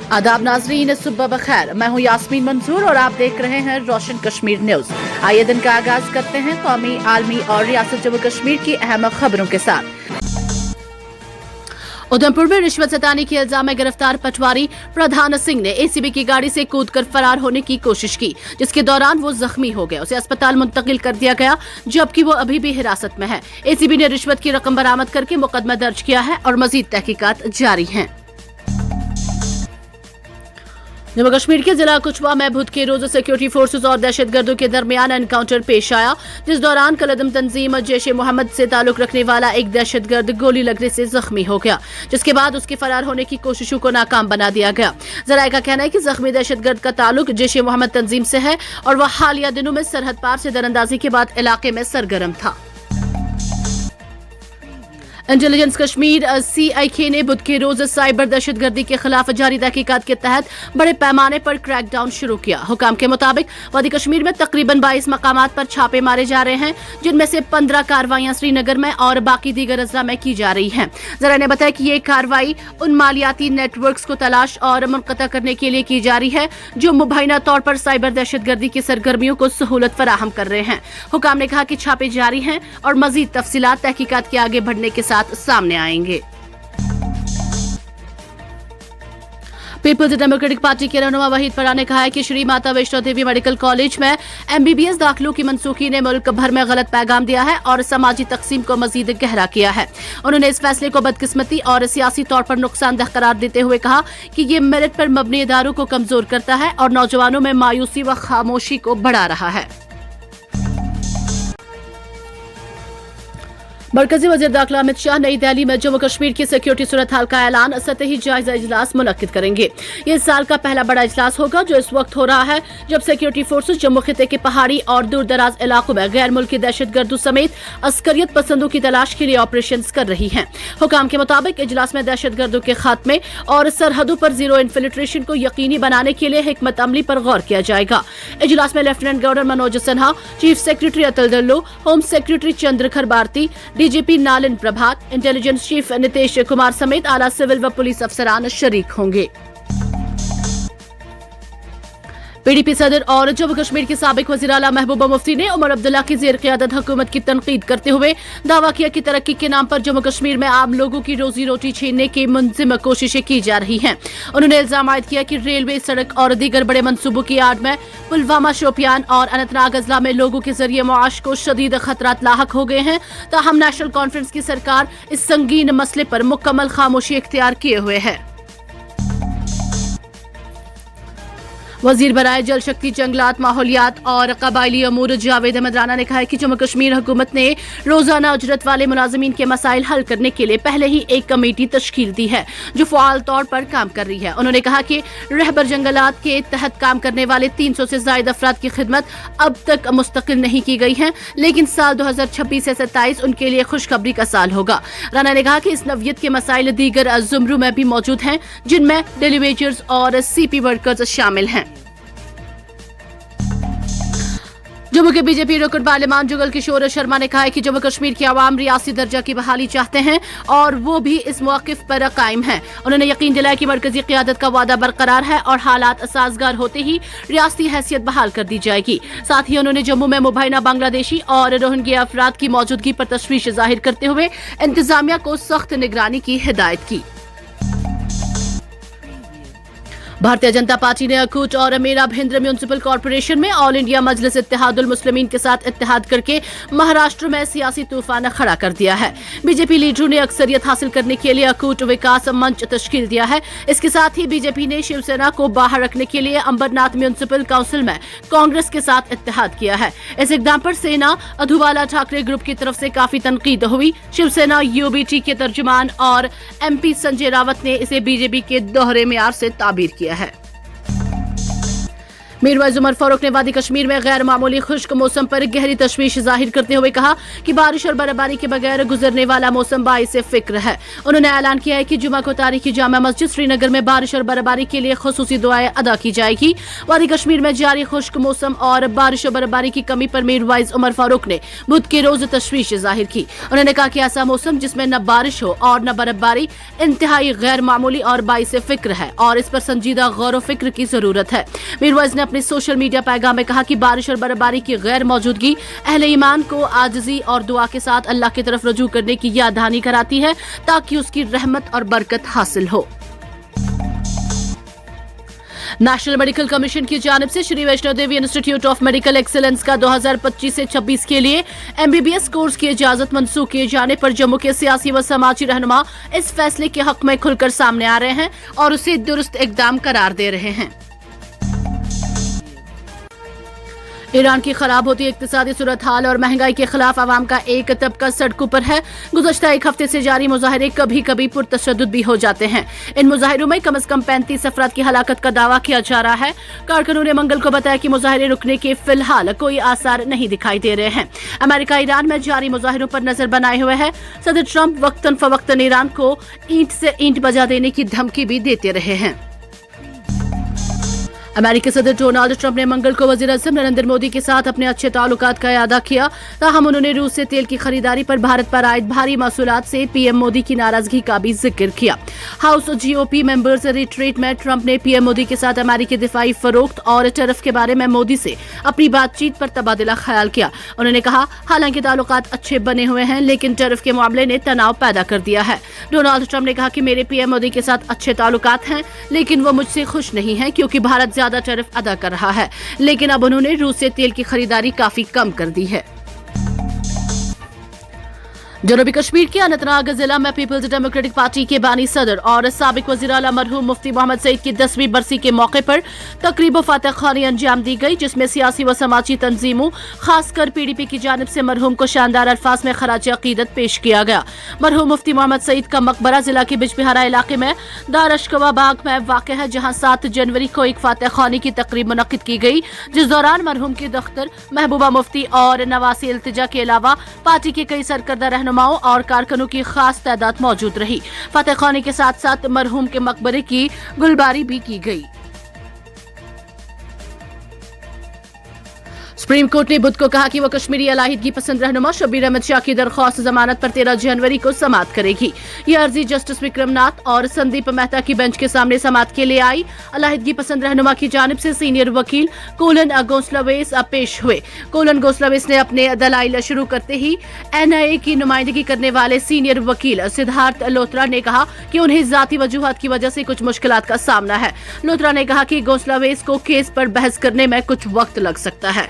आदाब नाजरीन, सुबह बखैर। मैं हूँ यास्मीन मंसूर और आप देख रहे हैं रोशन कश्मीर न्यूज। आइए दिन का आगाज करते हैं कौमी, आलमी और रियासत जम्मू कश्मीर की अहम खबरों के साथ। उधमपुर में रिश्वत सताने के इल्जाम में गिरफ्तार पटवारी प्रधान सिंह ने एसीबी की गाड़ी से कूदकर फरार होने की कोशिश की, जिसके दौरान वो जख्मी हो गया। उसे अस्पताल मुंतकिल कर दिया गया, जबकि वो अभी भी हिरासत में है। एसीबी ने रिश्वत की रकम बरामद करके मुकदमा दर्ज किया है और मजीद तहकीकात जारी हैं। जम्मू कश्मीर के जिला कुचवा में भुत के रोज सिक्योरिटी फोर्सेस और दहशतगर्दों के दरमियान एनकाउंटर पेश आया, जिस दौरान कलदम तंजीम जैश ए मोहम्मद से ताल्लुक रखने वाला एक दहशतगर्द गोली लगने से जख्मी हो गया, जिसके बाद उसके फरार होने की कोशिशों को नाकाम बना दिया गया। जराये का कहना है कि जख्मी दहशतगर्द का ताल्लुक जैश ए मोहम्मद तंजीम से है और वह हालिया दिनों में सरहद पार से दरअंदाजी के बाद इलाके में सरगर्म था। इंटेलिजेंस कश्मीर CIK ने बुध के रोज साइबर दहशतगर्दी के खिलाफ जारी तहकीकात के तहत बड़े पैमाने पर क्रैकडाउन शुरू किया। हुकाम के मुताबिक वादी कश्मीर में तकरीबन 22 मकामात पर छापे मारे जा रहे हैं, जिनमें से 15 कार्रवाइयां श्रीनगर में और बाकी दीगर अजला में की जा रही हैं। जरा ने बताया कि ये कार्रवाई उन मालियाती नेटवर्क्स को तलाश और मुनक़ता करने के लिए की जा रही है जो मुबैना तौर पर साइबर दहशतगर्दी की सरगर्मियों को सहूलत फराहम कर रहे हैं। हुकाम ने कहा कि छापे जारी हैं और मजीद तफसीलात तहकीकात के आगे बढ़ने के सामने आएंगे। पीपल्स डेमोक्रेटिक पार्टी के रहनुमा वहीद परा ने कहा है कि श्री माता वैष्णो देवी मेडिकल कॉलेज में MBBS दाखिलों की मनसूखी ने मुल्क भर में गलत पैगाम दिया है और समाजी तकसीम को मजीद गहरा किया है। उन्होंने इस फैसले को बदकिस्मती और सियासी तौर पर नुकसानदेह करार देते हुए कहा कि ये मेरिट पर मबनी इदारों को कमजोर करता है और नौजवानों में मायूसी व खामोशी को बढ़ा रहा है। मरकजी वज़ीर दाखिला अमित शाह नई दिल्ली में जम्मू कश्मीर की सिक्योरिटी सूरत हाल का ऐलान सतही जायजा इजलास मुनक्किद करेंगे। ये इस साल का पहला बड़ा इजलास होगा जो इस वक्त हो रहा है जब सिक्योरिटी फोर्सेस जम्मू खिते के पहाड़ी और दूर दराज इलाकों में गैर मुल्की दहशतगर्दों समेत अस्करियत पसंदों की तलाश के लिए ऑपरेशन कर रही है। हुकाम के मुताबिक इजलास में दहशतगर्दों के खात्मे और सरहदों पर जीरो इन्फिल्ट्रेशन को यकीनी बनाने के लिए हिकमत अमली पर गौर किया जाएगा। इजलास में lieutenant governor Manoj Sinha, chief secretary Atul Dhillon, home secretary Chandraker Bharti, DGP Nalin Prabhat, intelligence chief Nitesh Kumar समेत आला सिविल व पुलिस अफसरान शरीक होंगे। PDP सदर और जम्मू कश्मीर के साबिक वज़ीर आला महबूबा मुफ्ती ने उमर अब्दुल्ला की ज़ेर क़ियादत हुकूमत की तनकीद करते हुए दावा किया कि तरक्की के नाम पर जम्मू कश्मीर में आम लोगों की रोजी रोटी छीनने की मुनज़िम कोशिशें की जा रही हैं। उन्होंने इल्जाम आयद किया कि रेलवे, सड़क और दीगर बड़े मनसूबों की आड़ में पुलवामा, शोपियान और अनंतनाग अजला में लोगों के जरिए मुआश को शदीद खतरात लाहक हो गए हैं। ताहम नेशनल कॉन्फ्रेंस की सरकार इस संगीन मसले पर मुकम्मल खामोशी इख्तियार किए हुए है। वजीर बराए जल शक्ति, जंगलात, माहौलियात और कबायली अमूर जावेद अहमद राना ने कहा है कि जम्मू कश्मीर हुकूमत ने रोजाना उजरत वाले मुलाजिमीन के मसाइल हल करने के लिए पहले ही एक कमेटी तश्कील दी है जो फ़आल तौर पर काम कर रही है। उन्होंने कहा कि रहबर जंगलात के तहत काम करने वाले 300 से ज्यादा अफराद की खिदमत अब तक मुस्तकिल नहीं की गई है, लेकिन साल 2026 से 27 उनके लिए खुशखबरी का साल होगा। राना ने कहा कि इस नवियत के मसाइल दीगर जुमरों में भी मौजूद हैं, जिनमें डेलीवेटर्स और CP वर्कर्स शामिल हैं। जम्मू के बीजेपी रुकन पार्लियामान जुगल किशोर शर्मा ने कहा है कि जम्मू कश्मीर की आवाम रियासी दर्जा की बहाली चाहते हैं और वो भी इस मौक़िफ़ पर कायम है। उन्होंने यकीन दिलाया कि मरकजी क़ियादत का वादा बरकरार है और हालात साजगार होते ही रियासती हैसियत बहाल कर दी जाएगी। साथ ही उन्होंने जम्मू में मुबैना बांग्लादेशी और रोहिंग्या अफराद की मौजूदगी पर तशवीश जाहिर करते हुए इंतजामिया को सख्त निगरानी की हिदायत की। भारतीय जनता पार्टी ने अकूट और मेरा भिंद्र म्यूनिसिपल कॉर्पोरेशन में ऑल इंडिया मजलिस इत्तेहादुल मुस्लिमीन के साथ इत्तेहाद करके महाराष्ट्र में सियासी तूफान खड़ा कर दिया है। बीजेपी लीडरों ने अक्सरियत हासिल करने के लिए अकूट विकास मंच तश्कील दिया है। इसके साथ ही बीजेपी ने शिवसेना को बाहर रखने के लिए अंबरनाथ म्यूनिसिपल काउंसिल में कांग्रेस के साथ इत्तेहाद किया है। इस इकदाम पर सेना अधुवाला ठाकरे ग्रुप की तरफ से काफी तनकीद हुई। शिवसेना UBT के तर्जुमान और MP संजय रावत ने इसे बीजेपी के दोहरे मेयार से ताबीर किया है। मीरवाइज उमर फारूक ने वादी कश्मीर में गैर मामूली खुश्क मौसम पर गहरी तशवीश जाहिर करते हुए कहा कि बारिश और बर्फबारी के बगैर गुजरने वाला मौसम बाइस फिक्र है। उन्होंने ऐलान किया है कि जुमा को तारीखी जामा मस्जिद श्रीनगर में बारिश और बर्फबारी के लिए खुसूसी दुआएं अदा की जाएगी। वादी कश्मीर में जारी खुश्क मौसम और बारिश और बर्फबारी की कमी पर मीरवाइज उमर फारूक ने बुध के रोज तशवीश जाहिर की। उन्होंने कहा कि ऐसा मौसम जिसमें न बारिश हो और न बर्फबारी इंतहाई गैर मामूली और बाइस फिक्र है और इस पर संजीदा गौर फिक्र की जरूरत है। मीरवाइज ने अपने सोशल मीडिया पैगाम में कहा कि बारिश और बर्फबारी की गैर मौजूदगी अहले ईमान को आजिज़ी और दुआ के साथ अल्लाह की तरफ रुजू करने की याद दहानी कराती है ताकि उसकी रहमत और बरकत हासिल हो। नेशनल मेडिकल कमीशन की जानिब से Shri Vaishno Devi institute of medical excellence का 2025 से 26 के लिए MBBS कोर्स की इजाजत मंसूख किए जाने पर जम्मू के सियासी व समाजी रहनुमा इस फैसले के हक में खुलकर सामने आ रहे हैं और उसे दुरुस्त इकदाम करार दे रहे हैं। ईरान की खराब होती इक्तिसादी सूरत हाल और महंगाई के खिलाफ आवाम का एक तबका सड़कों पर है। गुज़श्ता एक हफ्ते से जारी मुजाहरे कभी कभी पुरतशद्दुद भी हो जाते हैं। इन मुजाहिरों में कम से कम 35 अफराद की हलाकत का दावा किया जा रहा है। कारकुनों ने मंगल को बताया कि मुजाहरे रुकने के फिलहाल कोई आसार नहीं दिखाई दे रहे हैं। अमेरिका ईरान में जारी मुजाहिरों पर नजर बनाए हुए है। सदर ट्रंप वक्तन फवक्तन ईरान को ईंट से ईंट बजा देने की धमकी भी देते रहे हैं। अमेरिकी सदर डोनाल्ड ट्रंप ने मंगल को वज़ीर आज़म नरेंद्र मोदी के साथ अपने अच्छे ताल्लुकात का इयादा किया। ताहम उन्होंने रूस से तेल की खरीदारी पर भारत पर आयद भारी मसूलात से पीएम मोदी की नाराजगी का भी जिक्र किया। हाउस GOP मेंबर्स रिट्रीट में ट्रंप ने पीएम मोदी के साथ अमेरिकी दिफाई फरोख्त और टैरिफ के बारे में मोदी से अपनी बातचीत पर तबादला ख्याल किया। उन्होंने कहा हालांकि ताल्लुकात अच्छे बने हुए हैं लेकिन टैरिफ के मामले ने तनाव पैदा कर दिया है। डोनाल्ड ट्रंप ने कहा कि मेरे पीएम मोदी के साथ अच्छे ताल्लुकात हैं लेकिन वो मुझसे खुश नहीं है क्योंकि भारत ज्यादा टैरिफ अदा कर रहा है, लेकिन अब उन्होंने रूस से तेल की खरीदारी काफी कम कर दी है। जनूबी कश्मीर के अनंतनाग जिला में पीपल्स डेमोक्रेटिक पार्टी के बानी सदर और साबिक वज़ीर आला मरहूम मुफ्ती मोहम्मद सईद की 10वीं बरसी के मौके पर तकरीब फातह खानी अंजाम दी गई, जिसमें सियासी व समाजी तंजीमों खासकर PDP की जानिब से मरहूम को शानदार अल्फाज में खराज अकीदत पेश किया गया। मरहूम मुफ्ती मोहम्मद सईद का मकबरा जिला के बिजबिहारा इलाके में दारशकवा बाग में वाक़ है, जहाँ 7 जनवरी को एक फातह खानी की तकरीब मुनक्किद की गई, जिस दौरान मरहूम के दख्तर महबूबा मुफ्ती और नवासी इल्तिजा के अलावा पार्टी के कई सरकर्दा रहनुमाओं और कारकुनों की खास तादाद मौजूद रही। फातह खानी के साथ साथ मरहूम के मकबरे की गुलबारी भी की गई। सुप्रीम कोर्ट ने बुध को कहा कि वो कश्मीरी अलाहिदगी पसंद रहनुमा शब्बीर अहमद शाह की दरख्वास्त जमानत पर 13 जनवरी को समाअत करेगी। ये अर्जी जस्टिस विक्रम नाथ और संदीप मेहता की बेंच के सामने समाअत के लिए आई। अलाहिदगी पसंद रहनुमा की जानिब से सीनियर वकील कोलन गोस्लावेस पेश हुए। कोलन गोस्लावेस ने अपने दलाइल शुरू करते ही NIA की नुमाइंदगी करने वाले सीनियर वकील सिद्धार्थ लोथरा ने कहा कि उन्हें जाती वजूहात की वजह से कुछ मुश्किलात का सामना है। लोथरा ने कहा कि गोस्लावेस को केस पर बहस करने में कुछ वक्त लग सकता है।